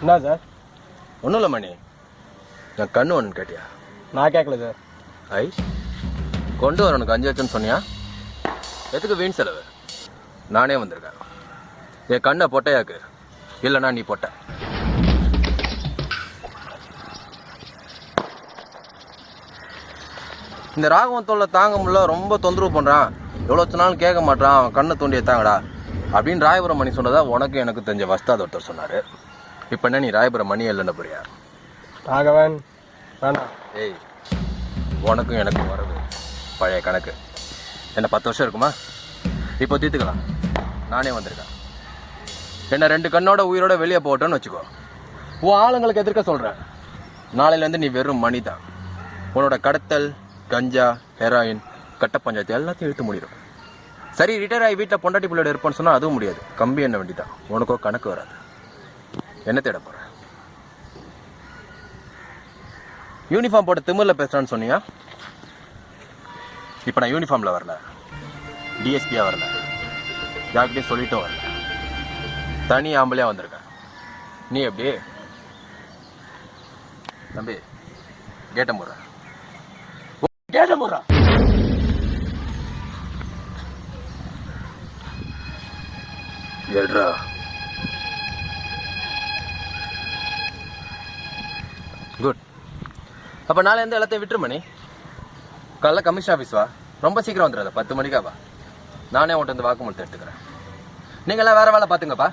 என்ன சார்? ஒன்றும் இல்லை மணி, நான் கண்ணு ஒன்று கேட்டியா? நான் கேட்கல சார். ஐ கொண்டு வர உனக்கு 5 லட்சம்னு சொன்னியா? எதுக்கு வீண் செலவு? நானே வந்திருக்கேன். என் கண்ணை பொட்டையாக்கு, இல்லைனா நீ பொட்டை. இந்த ராகவன் தொல்லை தாங்க முடியல, ரொம்ப தொந்தரவு பண்ணுறான், எவ்வளோ சொன்னாலும் கேட்க மாட்டான், அவன் கண்ணை தோண்டி எடுத்தாங்கடா அப்படின்னு ராயபுரம் மணி சொன்னதா உனக்கு எனக்கு தெரிஞ்ச வஸ்தாத ஒருத்தர் சொன்னார். இப்போ என்ன நீ ராயபுரம் மணி இல்லைன்னு போறியா? ராகவன் வேணாம். ஏய், உனக்கும் எனக்கும் வரது பழைய கணக்கு. என்ன 10 வருஷம் இருக்குமா? இப்போ தீர்த்துக்கலாம். நானே வந்திருக்கேன். என்ன 2 கண்ணோட உயிரோட வெளியே போட்டோன்னு வச்சுக்கோ. உன் ஆளுங்களுக்கு எதிர்க்க சொல்கிறேன், நாளையிலேருந்து நீ வெறும் மணி தான். உன்னோட கடத்தல், கஞ்சா, ஹெராயின், கட்ட பஞ்சாயத்து எல்லாத்தையும் இழுத்து முடியும். சரி, ரிட்டையர் ஆகி வீட்டில் பொண்டாட்டி பிள்ளையோட இருப்பான்னு சொன்னால் அதுவும் முடியாது. கம்பி என்ன வேண்டி தான், உனக்கோ கணக்கு வராது. என்ன தேட போகிற? யூனிஃபார்ம் போட்டு திமிரில் பேசுகிறான்னு சொன்னியா? இப்போ நான் யூனிஃபார்மில் வரல, டிஎஸ்பியாக வரல, யார்கிட்டையும் சொல்லிட்டும் வரல, தனி ஆம்பளையாக வந்திருக்கேன். நீ எப்படி தம்பி? கேட்ட முறை கேட்ட முறை ஏட்ரா. குட். அப்போ நாளை எந்த எல்லாத்தையும் விட்டுரு மணி. காலைல கமிஷன் ஆஃபீஸ் வா, ரொம்ப சீக்கிரம் வந்துடுறத, 10 மணிக்கா வா. நானே உன்ட்டு வந்து வாக்குமூலத்தை எடுத்துக்கிறேன். நீங்களாம் வேற வேலை பார்த்துங்கப்பா.